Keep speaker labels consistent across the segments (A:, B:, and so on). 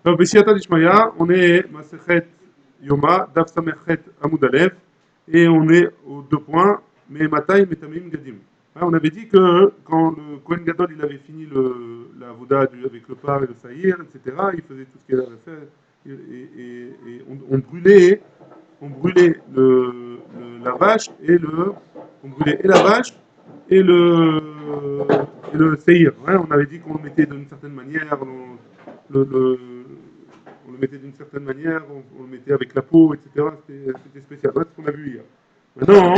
A: Donc, Bessiata Dishmaya, on est Masechet Yoma, Daf Samerchet Amoud Aleph, et on est aux deux points, mais Matai Metamim Gadim. Hein, on avait dit que quand le Kohen Gadol il avait fini la Voda avec le par et le saïr, etc., il faisait tout ce qu'il avait fait, et on brûlait la vache on brûlait et la vache et le séhir. Hein. On avait dit qu'on le mettait d'une certaine manière, on le mettait d'une certaine manière, on le mettait avec la peau, etc. C'était spécial. C'est ce qu'on a vu hier. Maintenant,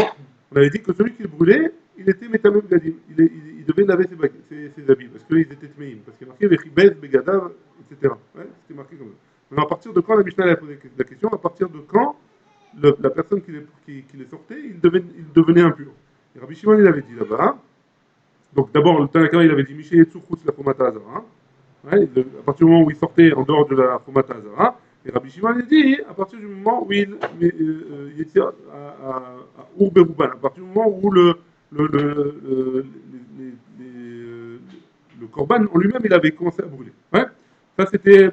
A: on avait dit que celui qui le brûlait, il était métamem gadim. Il devait laver ses habits parce qu'ils étaient tmeim. Parce qu'il y a marqué vechibez, begadav, etc. Ouais, c'était marqué comme ça. Alors à partir de quand la Mishnah a posé la question, à partir de quand la personne qui les sortait, il devenait impur. Et Rabbi Shimon, il avait dit là-bas, donc d'abord, le Tanakama, il avait dit Miché Yetsuchutz la Fomata Azara. Ouais, à partir du moment où il sortait en dehors de la Fomata Azara. Et Rabbi Shimon, il dit à partir du moment où il était à Urberuban, à partir du moment où le Korban en lui-même, il avait commencé à brûler. Ouais, ça c'était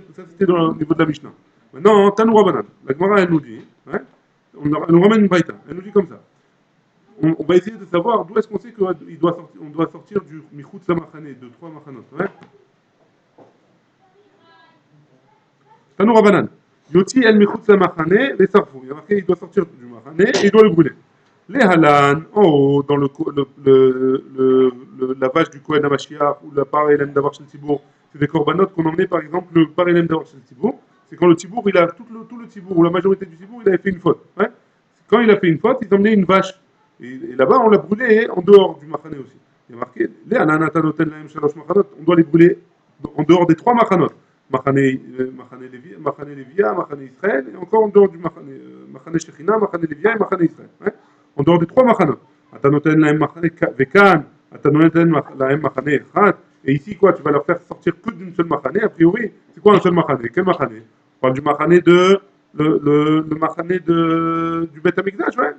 A: au niveau de la Mishnah. Maintenant, Tanoura Banan, la Gemara, elle nous dit, ouais, elle nous ramène une braïta, elle nous dit comme ça. On va essayer de savoir d'où est-ce qu'on sait qu'on doit sortir du Michutz Samachane, de trois machanot. Ouais. Tanou Rabanan. Yoti el Michutz Samachane, les sarfou. Il y a marqué il doit sortir du Machane et il doit le brûler. Les halan, en haut, dans la vache du Kohen Hamashiach ou la parélème d'avoir chez le Tibour, c'est des corbanotes qu'on emmenait par exemple le parélème d'avoir chez le Tibour. C'est quand le Tibour, il a tout le Tibour, ou la majorité du Tibour, il avait fait une faute. Ouais. Quand il a fait une faute, ils emmenaient une vache. Et là-bas, on l'a brûlé en dehors du Machane aussi. Il y a marqué, les ananatanoten laem shalosh machanot, on doit les brûler en dehors des trois machanot. Machane Lévia, Machane Israël, et encore en dehors du Machane Shechina, Machane Lévia et Machane Israël. Hein. En dehors des trois machanot. Atanoten laem Machane Vekan, Atanoten laem Machane Echad. Et ici, quoi, tu vas leur faire sortir que d'une seule Machane, a priori. C'est quoi un seul Machane? Quel Machane? On parle du Machane le Machane du Beth Amikdash, ouais.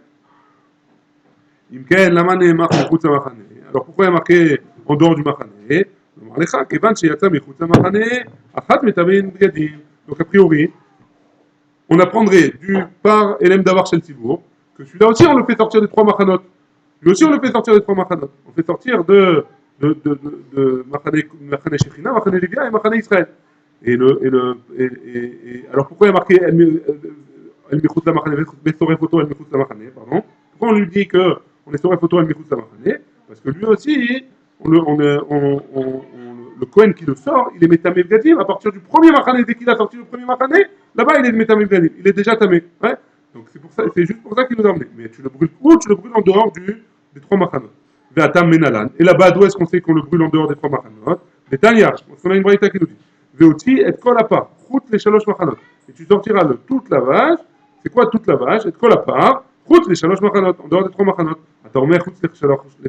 A: Alors pourquoi il y a marqué en dehors du Machane? Donc a priori, on apprendrait du par Elem Davar Shel Tibour que celui-là aussi on le fait sortir des trois Machanot. Lui aussi on le fait sortir des trois Machanot. On fait sortir de Machane Shechina, Machane Lévia et Machane Israël. Alors pourquoi il y a marqué El Michut la Machane, Bessoré Photo El Michut la Machane, pardon? Pourquoi on lui dit qu'on est sur la photo El Michut la Machane? Parce que lui aussi, le Kohen qui le sort, il est Metamé Gadim à partir du premier Machane. Dès qu'il a sorti le premier Machane, là-bas il est Metamé Gadim. Il est déjà tamé. Ouais. Donc c'est juste pour ça qu'il nous a emmené. Mais tu le brûles où? Tu le brûles en dehors des trois Machanot. Ve'atam Menalan. Et là-bas, d'où est-ce qu'on sait qu'on le brûle en dehors des trois Machanot? Des Tanya. Parce qu'on a une braïta qui nous dit. Ve'oti et kol apar. Route les shalosh Machanot. Et tu sortiras de toute la vache. C'est quoi toute la vache? Et kol apar. Route les shalosh Machanot. En dehors des trois Machanot. Attends, on met route les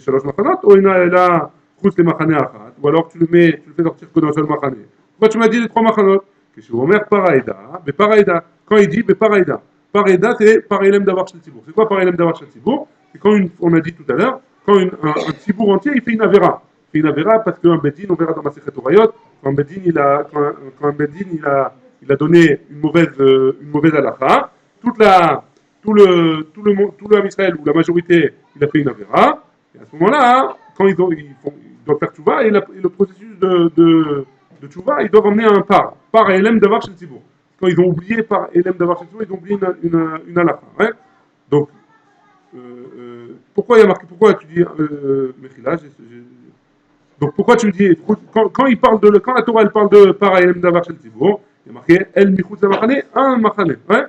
A: shalosh Machanot. Ou il a là. Route les Machane achat. Ou alors tu le fais sortir que d'un seul Machane. Pourquoi tu m'as dit les trois Machanot? Que je vous remercie paraïda. Mais paraïda. Quand il dit, mais paraïda. Pareda, c'est parélème d'avoir chez le Tibour. C'est quoi parélème d'avoir chez le Tibour? C'est quand on a dit tout à l'heure, quand un Tibour entier, il fait une avéra. Il fait une avéra parce qu'un Bedin, on verra dans ma Sechet Orayot, quand un Bedin, il a donné une mauvaise halakha, tout le Ham Israël, ou la majorité, il a fait une avéra. Et à ce moment-là, quand ils doivent faire tchouva, et le processus de tchouva, ils doivent emmener un par élème d'avoir chez le Tibour. Quand ils ont oublié par Elem d'avoir chez ils ont oublié une halakha. Ouais. Donc, pourquoi il y a marqué, pourquoi tu dis Mechila, donc pourquoi tu me dis, quand la Torah elle parle de par Elem d'avoir chez il y a marqué El Michutz Lamachane, un Machane, ouais,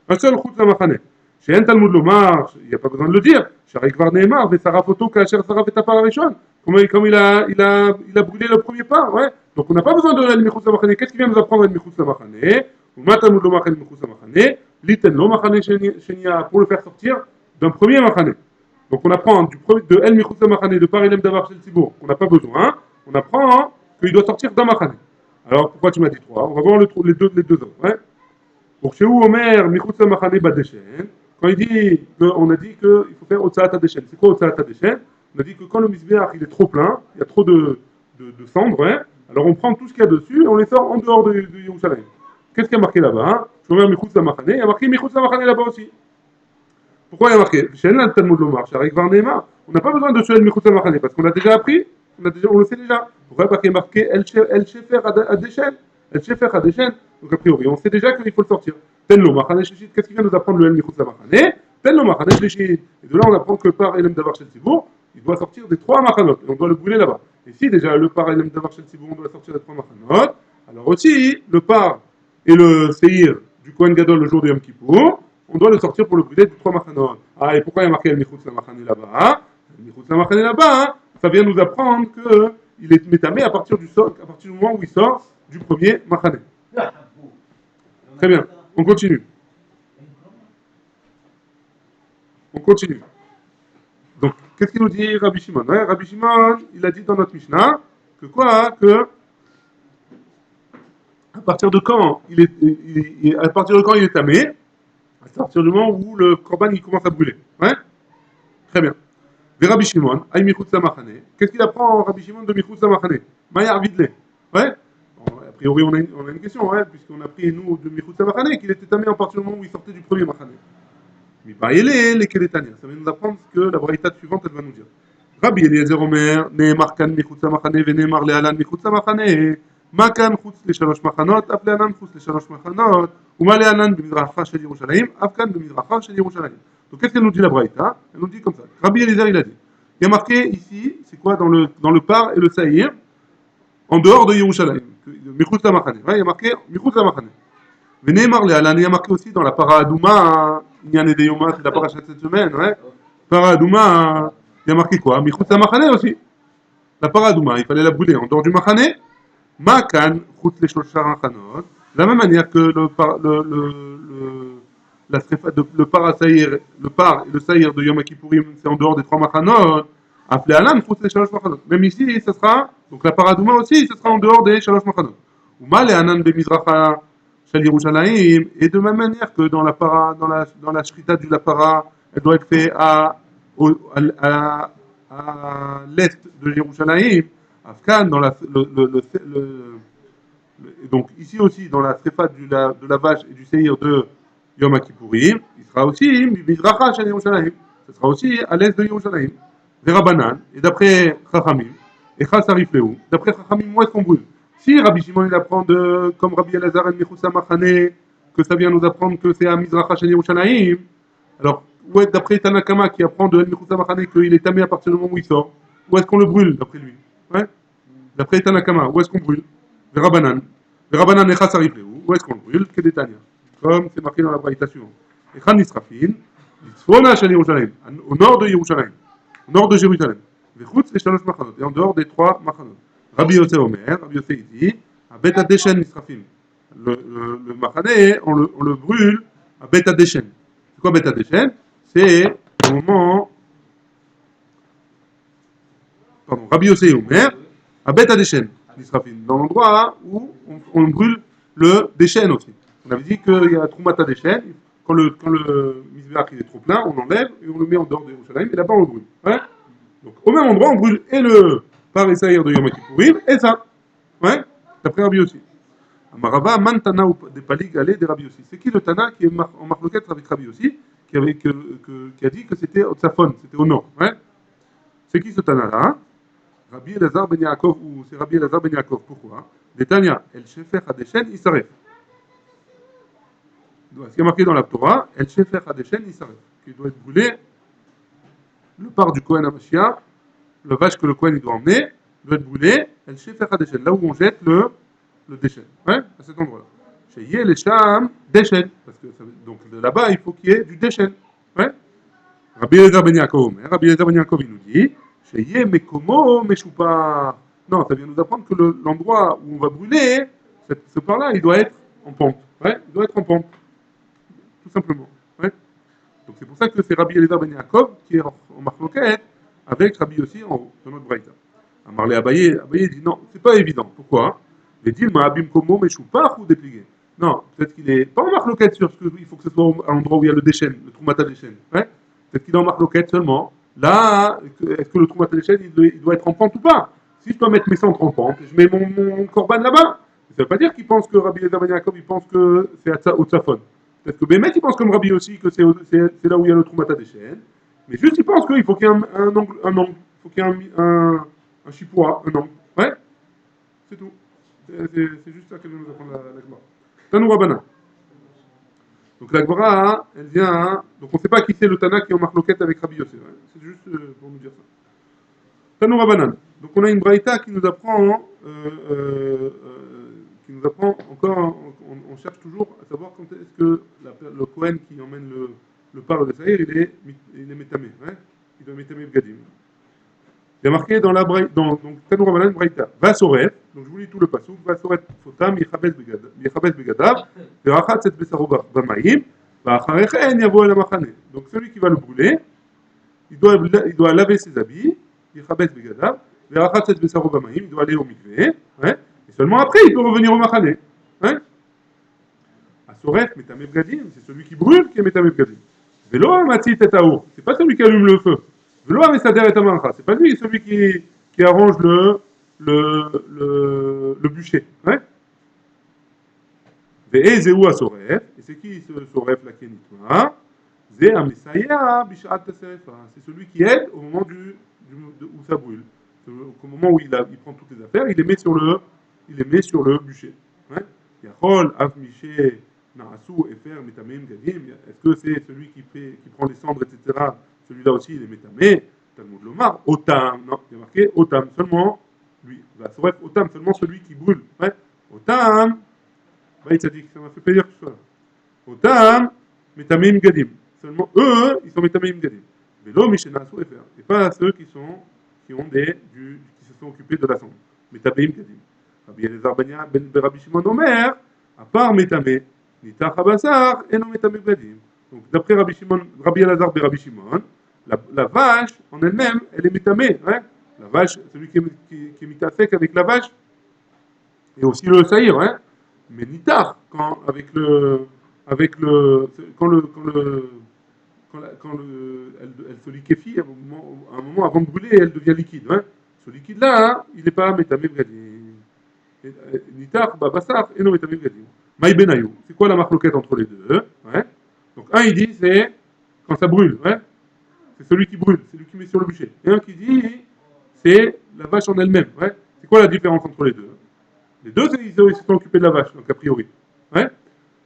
A: un seul Chutz Lamachane. Chez un Talmud Lomar, il n'y a pas besoin de le dire. Sharik Var Nehemar, Vesara Photo, Kacher Sarah Vetapar Arishon. Comme il a brûlé le premier pas, ouais. Donc on n'a pas besoin de El Michutz Lamachane. Qu'est-ce qui vient nous apprendre El Michutz Lamachane? Pour le faire sortir d'un premier machane. Donc on apprend de El Michutz Machane, de par Elem Davar Shel Tibour, qu'on n'a pas besoin, on apprend qu'il doit sortir d'un machane. Alors pourquoi tu m'as dit trois? On va voir les deux autres. Ouais. Donc chez où Omer, Michutz Machane Badeshen, quand il dit, on a dit qu'il faut faire Otsaat Adeshen. C'est quoi Otsaat Adeshen? On a dit que quand le misbéach il est trop plein, il y a trop de cendres, hein, alors on prend tout ce qu'il y a dessus et on les sort en dehors de Yerushalayim. Qu'est-ce qu'il y a marqué là-bas hein? Shomer Michutz Lamachane, il y a marqué Michutz Lamachane là-bas aussi. Pourquoi il y a marqué Shenan Talmud Lomar, Sharek Varnema. On n'a pas besoin de Shoel Michutz Lamachane parce qu'on a déjà appris, on le sait déjà. Pourquoi? Parce qu'il y a marqué El Shefer Adeshen. El Shefer Adeshen. Donc a priori, on sait déjà qu'il faut le sortir. Tel Lomachane Shlishit, qu'est-ce qu'il vient nous apprendre le El Michutz Lamachane? Tel Lomachane Shlishit. Et de là, on apprend que le par Elem Davar Shel Tibour, il doit sortir des 3 machanot. Et on doit le brûler là-bas. Et si déjà le par Elem Davar Shel Tibour, on doit sortir des 3 machanot, alors aussi, le par et le Seir du Kohen Gadol le jour de Yom Kippour, on doit le sortir pour le brûler des 3 machanot. Ah, et pourquoi il y a marqué El Michutz Lamachane là-bas hein? El Michutz Lamachane là-bas, hein? Ça vient nous apprendre qu'il est métamé à partir du moment où il sort du premier machane. Très bien, on continue. On continue. Donc, qu'est-ce qu'il nous dit Rabbi Shimon? Ouais, Rabbi Shimon, il a dit dans notre Mishnah que quoi? Que à partir de quand à partir de quand il est tamé? À partir du moment où le korban il commence à brûler. Ouais? Très bien. Mais Rabbi Shimon, Aïe Michutz Lamachane, qu'est-ce qu'il apprend Rabbi Shimon de Michutz Lamachane? Maya Arvidle. Ouais? Bon, a priori, on a une question, ouais, puisqu'on a pris, nous, de Michutz Lamachane, qu'il était tamé à partir du moment où il sortait du premier Machane. Mais Baïele, les Keletania. Ça va nous apprendre ce que la braïta suivante, elle va nous dire. Rabbi Eliezer Omer, Nehemar kan Michutz Lamachane, Venehemar le'alan Michutz Lamachane. מה כאן חוץ לשלוש מחנות, אף לענן חוץ לשלוש מחנות, ומה לענן במזרחה של ירושלים, אף כאן במזרחה של ירושלים. Donc qu'est-ce qu'elle nous dit la Braïta? Elle nous dit comme ça. Rabbi Eliezer il a dit. Il y a marqué ici, c'est quoi dans le par et le saïr, en dehors de Yerushalayim, Michutz Lamachane. Ouais, il y a marqué Michutz Lamachane. Venehemar le'alan, il y a marqué aussi dans la para Adouma, il y a des Yoma, c'est la paracha de cette semaine, ouais. Para Adouma, il y a marqué quoi? Michutz Lamachane aussi. La para Adouma, il fallait la brûler en dehors du Machane. Makan, Chutz les Shlosha Machanot, de la même manière que le parasaïr, le par et le saïr de Yom Kippourim, c'est en dehors des 3 Machanot, appelé Alan, Chutz les Shalosh Machanot. Même ici, ce sera, donc la paradouma aussi, ce sera en dehors des Shalosh Machanot. Ou Mal et Anan Bemizracha Shel Yerushalayim, et de même manière que dans la shrita du la para, elle doit être faite à l'est de Yerushalayim. Afghan, dans donc ici aussi, dans la tréfa de la vache et du séhir de Yom Kippourim, il sera aussi Mizracha Shel Yerushalayim. Ce sera aussi à l'est de Yerushalayim. Verabanan, et d'après Chachamim, et Chassarif Leou, d'après Chachamim, où est-ce qu'on brûle? Si Rabbi Shimon il apprend comme Rabbi Elazar et Michutz Lamachane, que ça vient nous apprendre que c'est à Mizracha Shel Yerushalayim, alors, où est d'après Tanakama qui apprend de Michutz Lamachane qu'il est tamé à partir du moment où il sort? Où est-ce qu'on le brûle, d'après lui? Ouais. D'après Tanakama, où est-ce qu'on brûle? Verabanan. Verabanan et Chassarif Leou, où est-ce qu'on le brûle? Kedetania. Comme c'est marqué dans la braïta suivante. Et Khan Nisrafin, Tzfona Shel Yerushalayim, au nord de Yerushalayim, au nord de Jérusalem. Vechutz les Shalosh Machanot, et en dehors des 3 Machanot. Rabbi Yossé Omer, Rabbi Yossé il dit, à Bet Adeshen Nisrafin. Le Machané, on le brûle à Bet Adeshen. C'est quoi Bet Adeshen? C'est au moment. Pardon, Rabbi Yossé Omer, à Bet Adeshen. Dans l'endroit où on brûle le déchène aussi. On avait dit qu'il y a Troumata déchène, quand le Mizbeach est trop plein, on l'enlève et on le met en dehors de Yerushalayim et là-bas on le brûle. Ouais. Donc au même endroit on brûle et le par Saïr de Yom Kippourim et ça. Ouais. D'après Rabbi aussi. Amarava Mantana des Palig Galé des Rabbi aussi. C'est qui le Tana qui est en marloquette avec Rabbi aussi, qui a dit que c'était au Tzafon, c'était au nord. Ouais. C'est qui ce Tana là? Rabbi Elazar ben Yaakov, ou c'est Rabbi Elazar ben Yaakov, pourquoi? Détania, El Shefer Hadeshen Isaref. Ce qui est marqué dans la Torah, El Shefer Hadeshen Isaref, qui doit être brûlé, le part du Kohen Hamashiach, le vache que le Kohen doit emmener, doit être brûlé, El Shefer Hadeshen, là où on jette le déchet, ouais, à cet endroit-là. Chez Yé les Sham Deshen, parce que donc de là-bas, il faut qu'il y ait du Deshen, ouais. Rabbi Elazar ben Yaakov, Rabbi Elazar ben Yaakov, il nous dit, non, ça vient nous apprendre que l'endroit où on va brûler, ce part-là, il doit être en pente. Ouais, il doit être en pente. Tout simplement. Ouais. Donc c'est pour ça que c'est Rabbi Eliezer ben Yaakov qui est en marloquette avec Rabbi aussi en haut, dans notre braïta. Amarlé Abaye dit non, c'est pas évident. Pourquoi? Il dit Ma'abim Komo Meshupach ou déplié. Non, peut-être qu'il est pas en marloquette sur ce qu'il faut que ce soit à l'endroit où il y a le déchène, le Troumata déchène. Ouais. Peut-être qu'il est en marloquette seulement. Là, est-ce que le Troumata déchène il doit être en pente ou pas? Si je dois mettre mes cendres en pente, je mets mon corban là-bas. Ça veut pas dire qu'il pense que Rabbi Eliezer Ben Yaakov, il pense que c'est au Tzafon. Peut-être que Bémet, il pense comme Rabbi aussi, que c'est là où il y a le Troumata des chaînes. Mais juste, il pense qu'il faut qu'il y ait un angle, il faut qu'il y ait un chipoua, un angle. Ouais, c'est tout. C'est juste ça qu'elle vient nous apprendre la Gemara. Tanou Rabbanan. Donc la Gemara, elle vient. Donc on ne sait pas qui c'est le Tana qui est en marloquette avec Rabbi Yosef. Hein. C'est juste pour nous dire ça. Tanou Rabbanan. Donc on a une braïta qui nous apprend, encore, on cherche toujours à savoir quand est-ce que le Kohen qui emmène le parle de Saïr, il est métamé. Hein. Il doit métamé le Gadim. Il y a marqué dans la braïta, donc Tanou Rabbanan braïta, va soref, donc je vous lis tout le passage, va soref fotam, yichabes begadav, verachat set besaro bamaim, va'acharechen yavo el amachane. Donc celui qui va le brûler, il doit laver ses habits, yichabes begadav, verachat set besaro bamaim, il doit aller au mikvé, hein, et seulement après il peut revenir au machane. Hein. Asoref, métamé begadim, c'est celui qui brûle qui est métamé begadim. Velo amati tetaour, c'est pas celui qui allume le feu. C'est pas lui celui qui arrange le bûcher. Ouais. Et c'est qui ce soref là qui est nitma? C'est celui qui aide au moment où ça brûle. Au moment où il prend toutes les affaires, il les met sur le bûcher. Ouais. Yachol, Av Miché, Naasu, Efer, Metamim, Gadim. Est-ce que c'est celui qui prend les cendres, etc. Celui-là aussi, il est Metamé. Talmud Lomar, Otam. Non, il y a marqué Otam, seulement lui. Bref, Otam, seulement celui qui brûle. Ouais. Otam, bah, il t'a dit que ça m'a fait plaisir tout ça. Otam, Metamim, Gadim. Seulement eux, ils sont Metamim, Gadim. Vélo, Miché, Naasu, Efer. Et pas ceux qui se sont occupés de la cendre. Metamim, Gadim. Rabbi Eliezer ben Rabbi Shimon Omer, à part Métamé, Nitach Habassar, et non Métamé Gadim. Donc d'après Rabbi Eliezer ben Rabbi Shimon, la vache en elle-même, elle est Métamé. Hein. La vache, celui qui est mitasek avec la vache, et aussi le saïr. Hein. Mais Nitach, elle se liquéfie, à un moment avant de brûler, elle devient liquide. Hein. Ce liquide-là, hein, il n'est pas Métamé Gadim. Nitar, Bassar, et non Métamim Gadim. Maï Benayou. C'est quoi la marloquette entre les deux? Ouais. Donc un il dit c'est quand ça brûle, ouais. C'est celui qui brûle, c'est celui qui met sur le bûcher. Et un qui dit c'est la vache en elle-même, ouais. C'est quoi la différence entre les deux? Les deux ils se sont occupés de la vache, donc a priori. Ouais.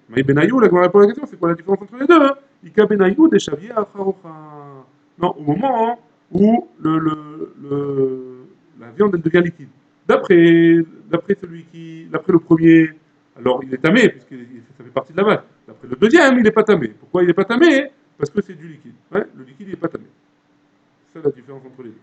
A: Maï Benayou, la répond à la question, c'est quoi la différence entre les deux? Hein. Ika Benayou, des chaviers à non, au moment où la viande elle devient liquide. D'après le premier, alors il est tamé, puisque ça fait partie de la vache. D'après le deuxième, il n'est pas tamé. Pourquoi il n'est pas tamé? Parce que c'est du liquide. Ouais, le liquide, il n'est pas tamé. C'est ça la différence entre les deux.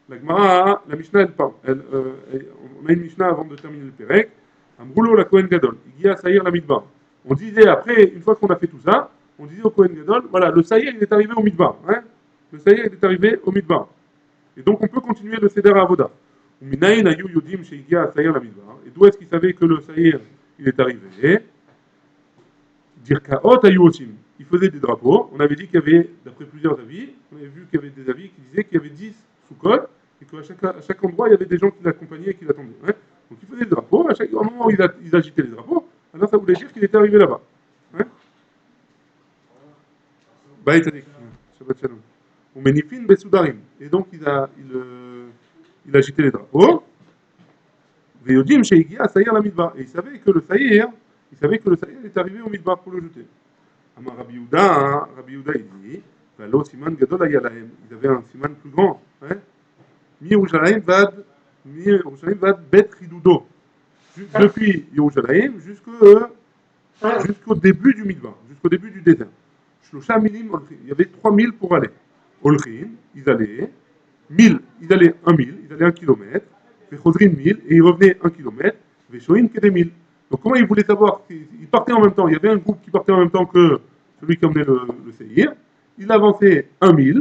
A: La Gemara, la Mishnah, elle parle. On a une Mishnah avant de terminer le Pérec. Amroulo la Kohen Gadol. Igia Saïr la Midbar. On disait après, une fois qu'on a fait tout ça, on disait au Kohen Gadol, voilà, le Saïr, il est arrivé au Midbar. Hein. Le Saïr, il est arrivé au Midbar. Et donc on peut continuer le Seder Avoda. Et d'où est-ce qu'il savait que le Saïr il est arrivé? Dirkaot Ayuotim. Il faisait des drapeaux. On avait dit qu'il y avait, d'après plusieurs avis, on avait vu qu'il y avait des avis qui disaient qu'il y avait 10 sous-codes et qu'à chaque endroit il y avait des gens qui l'accompagnaient et qui l'attendaient. Hein. Donc il faisait des drapeaux. Au moment où ils agitaient les drapeaux, alors ça voulait dire qu'il était arrivé là-bas. Hein. Shabbat Shalom. On menifin besoudarim. Et donc il agitait les drapeaux. Veyodim sheigia saïr la midbar. Et il savait que le saïr est arrivé au midbar pour le jeter. Amar Rabbi Yehuda il dit, Valo siman gadol ayalahem. Ils avaient un siman plus grand. Hein? Mi Yerushalayim vad bet chidudo. Depuis Yerushalayim jusqu'au début du midbar, jusqu'au début du désert. Shlosha milim olchin. Il y avait 3000 pour aller. Olchin, ils allaient 1000, ils allaient 1000, ils allaient 1 kilomètre. Vechodrin 1000 et ils revenaient 1 kilomètre. Veshoin que des 1000. Donc comment ils voulaient savoir? Ils partaient en même temps. Il y avait un groupe qui partait en même temps que celui qui emmenait le séhir. Il avançait 1000,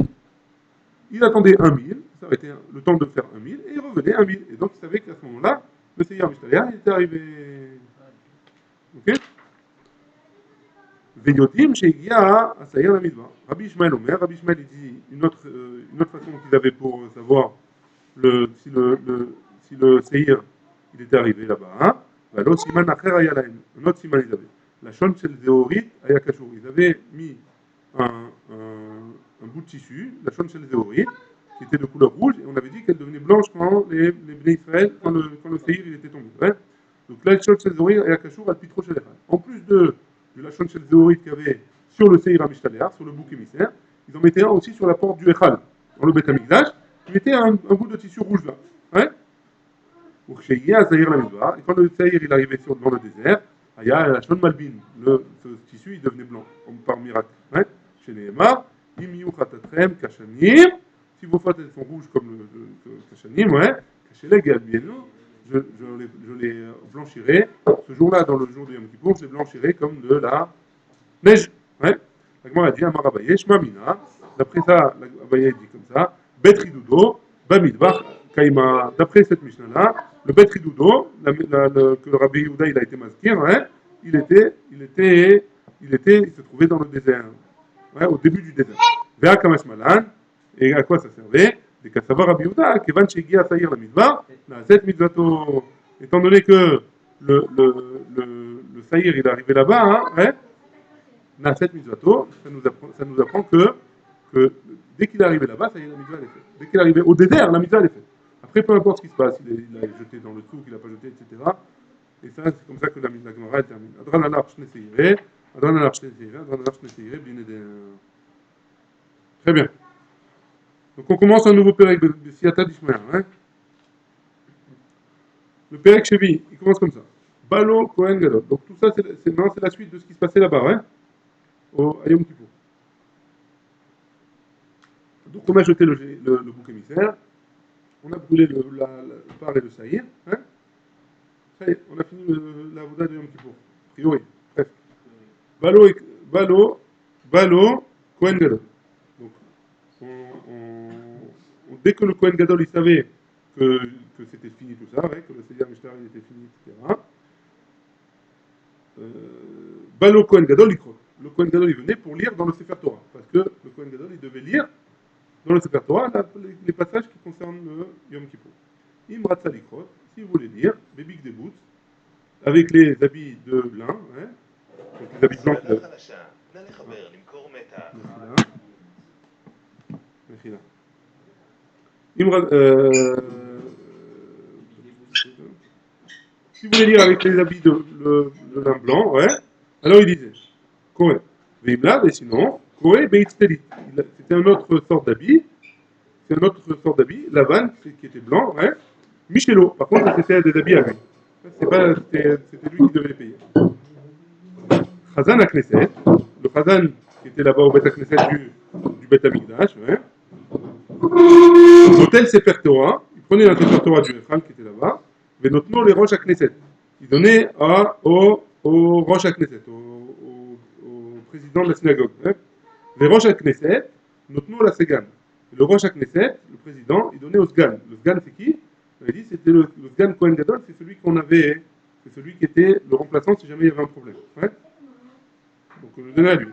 A: il attendait 1000, ça aurait été le temps de faire 1000 et il revenait 1000. Et donc ils savaient qu'à ce moment-là, le séhir Mishtaya était arrivé. Ok? Veyodim shegia à Saïr la Midbar. Rabbi Ishmael Omer, Rabbi Ishmael il dit une autre façon qu'ils avaient pour savoir si le séhir il était arrivé là-bas. Hein. L'autre siman acher aya lahem. Un autre siman ils avaient. La shon shel zeorit aya kashur. Ils avaient mis un bout de tissu, la shon shel zeorit, qui était de couleur rouge, et on avait dit qu'elle devenait blanche quand les Bnei Israël, quand le séhir il était tombé. Ouais. Donc là, la shon shel zeorit aya kashur al pitro shel echad. En plus de la shon shel zeorit qu'il y avait sur le séhir amishtaléar, sur le bouc émissaire, ils en mettaient un aussi sur la porte du echal, dans le Beth Amikdash. Ils mettaient un bout de tissu rouge là. Ouais. Pour qu'il y ait un Zahir la mitzvah, et quand le Zahir il arrivait dans le désert, il y a la Shon Malbin, ce tissu il devenait blanc, comme par miracle. Ouais. Chez les Emma, Imiou Khatatrem, Kachanim, si vos fautes elles sont rouges comme le Kachanim, ouais, chez les Galbienu, je les blanchirai, ce jour-là, dans le jour de Yom Kippour, je les blanchirai comme de la neige. Ouais. La Gemara a dit, Amar Abaye, Shmamina, d'après ça, Abaye dit comme ça, Betridoudo, Bamidbach, Kaïma, d'après cette Mishnah-là, le Bet Ridoudo, que le Rabbi Yehuda il a été masquer, ouais, il se trouvait dans le désert, ouais, au début du désert. Vers Kamash Malan, et à quoi ça servait? Des Kassava Rabbi Yehuda, Kevan Shegia Saïr la Midbar, cette Midvato, étant donné que le Saïr il est arrivé là-bas, hein, ouais, cette Midvato, ça nous apprend que dès qu'il est arrivé là-bas, ça y est, la mitzvah elle est faite. Dès qu'il est arrivé au désert, la mitzvah elle est faite. Après, peu importe ce qui se passe, il a jeté dans le trou, qu'il n'a pas jeté, etc. Et ça, c'est comme ça que la Gemara elle termine. Adran alach shne seireh, adran alach shne seireh, adran alach shne seireh, b'ine de... Très bien. Donc on commence un nouveau Pérec de Siyata d'Ishmael. Hein. Le Pérec Chevi, il commence comme ça. Balo Kohen Gadol. Donc tout ça, c'est la suite de ce qui se passait là-bas, hein, au Yom Kippour. Donc on a jeté le bouc émissaire, on a brûlé le par et le saïr. Hein. Ça y est, on a fini la Voda de Yom Kippour. A priori, presque. Balo, Kohen Gadol. Donc, dès que le Kohen Gadol il savait que c'était fini tout ça, ouais, que le Seigneur Mishtar il était fini, etc. Balo Kohen Gadol, il croit. Le Kohen Gadol il venait pour lire dans le Sefer Torah. Parce que le Kohen Gadol il devait lire dans le Sefer Torah les passages qui concernent le Yom Kippour. Imrat Salikrot, si vous voulez lire, Bébik des Boots, avec les habits de lin, hein, donc les habits blancs. Si vous voulez lire avec les habits de lin blanc, ouais, alors il disait Koé. Vimla, mais sinon, Koé Beitstelit. C'était une autre sorte d'habit. C'est une autre sorte d'habit. La vanne, qui était blanc, ouais. Michelo, par contre, c'était des habits à lui. C'était lui qui devait les payer. Khazan à Knesset, le Khazan qui était là-bas au Beth Knesset du Beth Amikdash, ouais. L'hôtel Sefer Torah, il prenait la Sefer Torah du Echal qui était là-bas, mais notamment les roches à Knesset. Il donnait au roches à Knesset, au président de la synagogue. Hein. Les roches à Knesset, notamment la Segan. Le roche à Knesset, le président, il donnait au Sgan. Le Sgan, c'est qui? On avait dit c'était le Sgan Kohen Gadol, c'est celui qu'on avait, c'est celui qui était le remplaçant si jamais il y avait un problème. Ouais. Donc on le donnait à lui.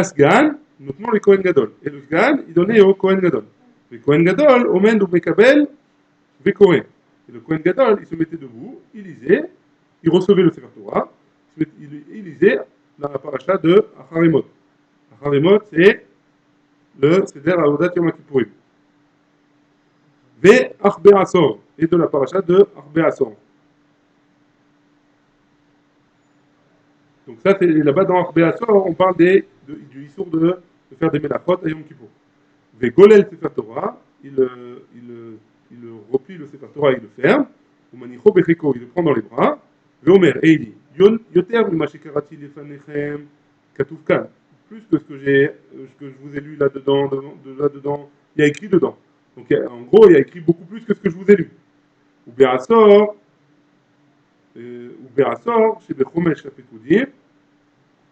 A: Sgan, notamment les Kohen Gadol. Et le Sgan, il donnait au Kohen Gadol. Le Kohen Gadol, Omen ou Mekabel, Vekoré. Et le Kohen Gadol, il se mettait debout, il lisait, il recevait le Sefer Torah, il lisait la paracha de Acharimot. Acharimot, c'est le Seder Avodat Yom Kippourim. Ve Arbe Asor, et de la paracha de Arbe Asor. Donc ça, c'est là-bas dans Arbe Asor, on parle du Issour de faire des Melachot à Yom Kippour. Ve Golel Sefer Torah, il replie le Sefer Torah, il le ferme. Ou Manicho Becheko, il le prend dans les bras. Ve Omer, et il dit Yoter Mima Shekarati Lefanechem Katuvkan. Plus que ce que je vous ai lu là-dedans, il y a écrit dedans. Donc en gros, il y a écrit beaucoup plus que ce que je vous ai lu. Ou Berasor, chez Bechomesh Kapekoudim,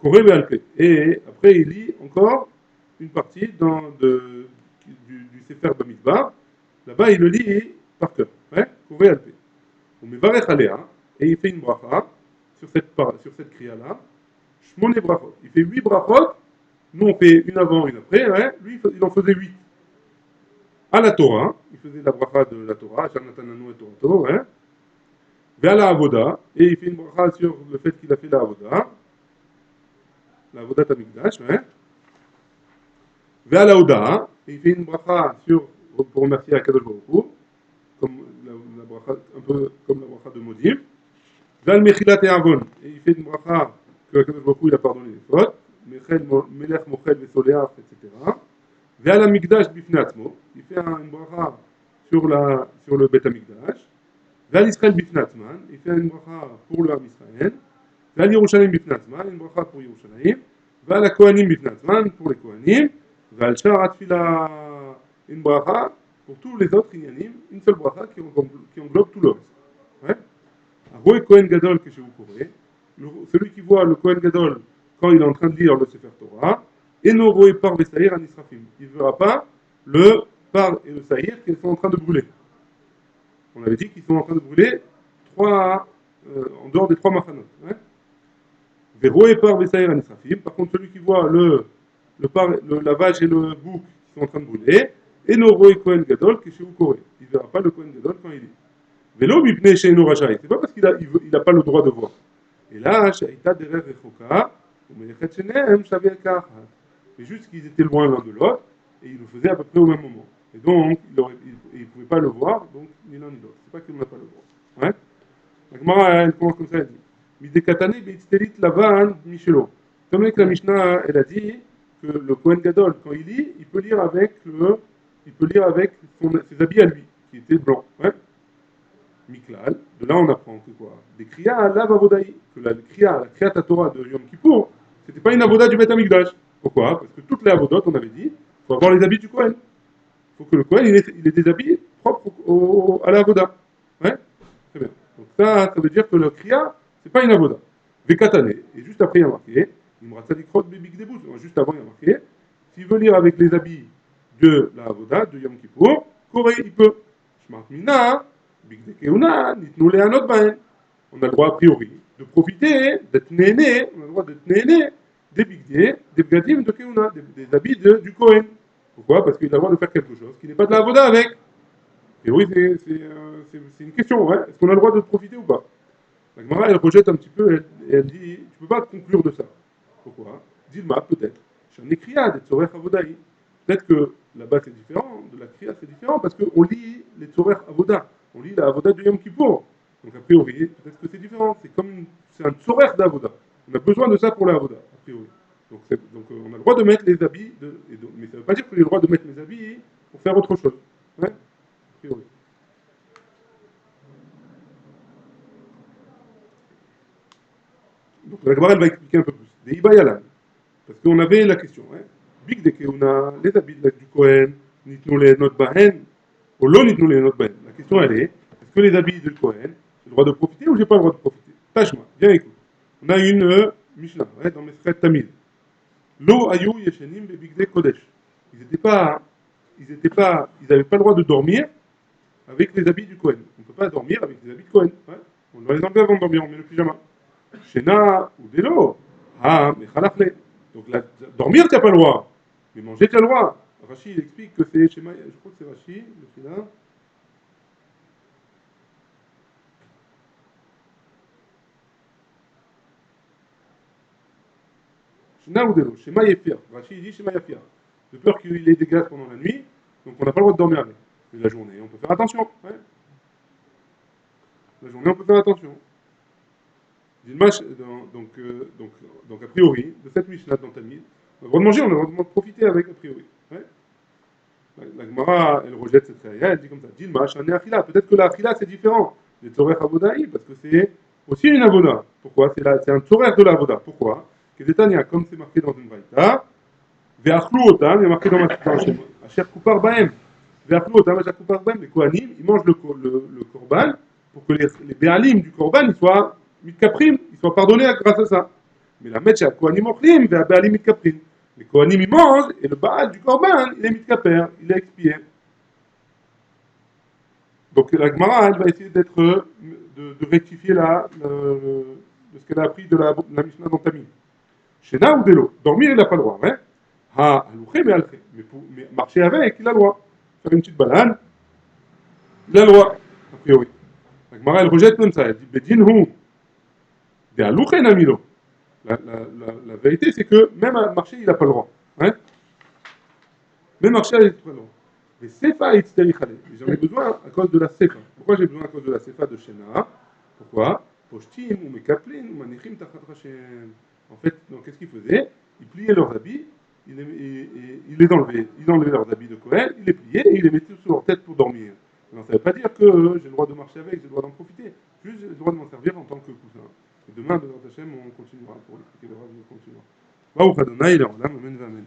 A: Koré Bealpe. Et après, il lit encore une partie du Sefer Bamidbar. Là-bas, il le lit par cœur. Ouais, Koré Bealpe. On met Varech Alea, et il fait une bracha sur cette kriya-là. Shmone brachot. Il fait 8 brachot. Nous, on fait une avant, une après. Ouais. Lui, il en faisait 8. À la Torah, il faisait la bracha de la Torah, Shanatananu et Torato, hein. vers la avoda, et il fait une bracha sur le fait qu'il a fait la avoda tamikdash, ouais. Vers la Oda, et il fait une bracha pour remercier Akadosh Baruch Hu, comme la bracha, un peu comme la bracha de Modim. Vers le Mechilat et Avon, et il fait une bracha que Akadosh Baruch Hu il a pardonné les fautes. Melech Mochel Vesoleach, etc. Vers la Mikdash Bifnatzmo, il fait une bracha sur le Bet Amikdash. Vers l'Israël Bifnatzman, il fait une bracha pour le Ham Israël. Vers l'Yerushalayim Bifnatzman, une bracha pour Yerushalayim. Vers la Kohanim Bifnatzman, pour les Kohanim. Vers Shara Tfila, une bracha pour tous les autres Inyanim, une seule bracha qui englobe tout le reste. Ouais. Roé Kohen Gadol que je vous pourrez. Celui qui voit le Kohen Gadol quand il est en train de lire le Sefer Torah, et no Roé Par Vesaïr an Israfim. Il ne verra pas le Par et le Saïr qui sont en train de brûler. On avait dit qu'ils sont en train de brûler en dehors des trois machanot. Hein. Roé Par Vesaïr an Israfim. Par contre, celui qui voit la vache et le bouc qui sont en train de brûler, et no Roé Kohen Gadol que je vous pourrez. Il ne verra pas le Kohen Gadol quand il lit. Vélo mipne chez nous rachaï. C'est pas parce qu'il n'a pas le droit de voir. Et là, Shaïta derer rechoka, ou melechet shenem shaveh kachat. Mais juste qu'ils étaient loin l'un de l'autre, et ils le faisaient à peu près au même moment. Et donc, il ne pouvait pas le voir, donc ni l'un ni l'autre. C'est pas qu'il n'a pas le droit. Ouais. La Gemara, elle commence comme ça, elle dit Midekatane beitztelit lavan michelo. Comme que la Mishnah, elle a dit que le Kohen Gadol, quand il lit, il peut lire avec ses habits à lui, qui étaient blancs. Ouais. Miklal, de là on apprend que quoi des kriyas à l'avodaï, que la kriyat Torah de Yom Kippour, c'était pas une avoda du Beth Amikdash. Pourquoi? Parce que toutes les avodot, on avait dit, il faut avoir les habits du Kohen. Il faut que le Kohen il ait des habits propres à l'avoda. Ouais. Très bien. Donc ça veut dire que le kriya, c'est pas une avoda. Vekatane. Et juste après il y a marqué, il me reste krot bibik debout. Juste avant il y a marqué, s'il veut lire avec les habits de la avoda de Yom Kippour, Corée il peut. Shmart mina. On a le droit a priori de profiter, d'être néné, on a le droit d'être néné des bigdés, des bgadim de Keuna, des habits du Kohen. Pourquoi? Parce qu'il a le droit de faire quelque chose qui n'est pas de la voda avec. Et oui, c'est une question, hein. Est-ce qu'on a le droit de profiter ou pas? La Gemara, elle rejette un petit peu, elle dit, tu ne peux pas conclure de ça. Pourquoi? Dilma, peut-être. Je suis un écriat des Tzorer Avodaï. Peut-être que là-bas c'est différent, de la Kriya c'est différent, parce qu'on lit les Tzorer Avoda. On lit la Avoda du Yom Kippour. Donc a priori, peut-être que c'est différent. C'est un Tzorer d'Avoda. On a besoin de ça pour la Avoda, a priori. Donc on a le droit de mettre les habits, mais ça ne veut pas dire que j'ai le droit de mettre mes habits pour faire autre chose. Ouais, a priori. Donc la Gemara, elle va expliquer un peu plus. Des Ibayalan. Parce qu'on avait la question, hein. Big de Keuna, les habits du Kohen, nitnou les notes bahen, ou l'on nitnou les notes bahen. La question elle est-ce que les habits du Kohen, j'ai le droit de profiter ou j'ai pas le droit de profiter? Tâche-moi, viens écoute. On a une Mishnah, ouais, dans Mesret Tamid. Lo ayou yeshenim be big de Kodesh. Ils n'avaient pas le droit de dormir avec les habits du Kohen. On ne peut pas dormir avec les habits de Kohen. Ouais. On doit les enlever avant de dormir, on met le pyjama. Shena ou Delo. Ah, mais Khalafle. Donc là, dormir, tu n'as pas le droit. Mais manger, tu as le droit. Rashi, il explique que c'est Shema, je crois que c'est Rashi, le final. Shena ou Delo. Shema Yefir. Rashi, il dit Shema Yefir. De peur qu'il ait des gaz pendant la nuit, donc on n'a pas le droit de dormir avec. Mais la journée, on peut faire attention. Ouais. La journée, on peut faire attention. Donc, a priori, de cette Mishnah dans Tamid, on a le droit de manger, on a le droit de profiter avec, a priori. Ouais. La Gemara, elle rejette cette réalité, elle dit comme ça, Dilma, Shane Achila. Peut-être que la Achila, c'est différent des Tzorech Avodaï, parce que c'est aussi une Avoda. Pourquoi? C'est un Tzorech de la Avoda. Pourquoi? Kedetania, comme c'est marqué dans une Vaïta, Ve'achlu otam, il y a marqué dans le schéma, Asher Kupar Baem. Ve'achlu otam, Asher Kupar Baem, les Kohanim, ils mangent le Korban pour que les Béalim du Korban, ils soient mitkaprim, ils soient pardonnés grâce à ça. Mais la Metcha, Kohanim Ochlim, Ve'abéalim mitkaprim. Les Kohanim, ils mangent, et le Baal du Korban, il est mitkaper, il est expié. Donc la Gemara, elle va essayer de rectifier de ce qu'elle a appris de la Mishnah dans Tamim. Shena ou Delo, dormir, il n'a pas le droit. Hein? Ah, alouché, mais alché. Mais marcher avec, il a le droit. Faire une petite balade, il a le droit, a priori. La Gemara, elle rejette même ça. Elle dit Bedinhu, de Alouchen Amilo. La vérité, c'est que même à marcher, il n'a pas le droit. Hein, même marcher, il n'a pas le droit. Mais Sefa et Tzerichale. J'en ai besoin à cause de la Sefa. Pourquoi j'ai besoin à cause de la Sefa de Shena? Pourquoi? Poshtim ou Mekaplin ou Manichim Tachat Hashem. En fait, donc, qu'est-ce qu'ils faisaient? Ils pliaient leurs habits, ils les enlevaient. Ils enlevaient leurs habits de Kohen, ils les pliaient et ils les mettaient sur leur tête pour dormir. Alors, ça ne veut pas dire que j'ai le droit de marcher avec, j'ai le droit d'en profiter. Juste, j'ai le droit de m'en servir en tant que coussin. Et demain, Bezrat Hashem, on continuera pour expliquer le rêve, on continuera. Baruch Adonai, il est en âme, amen, amen.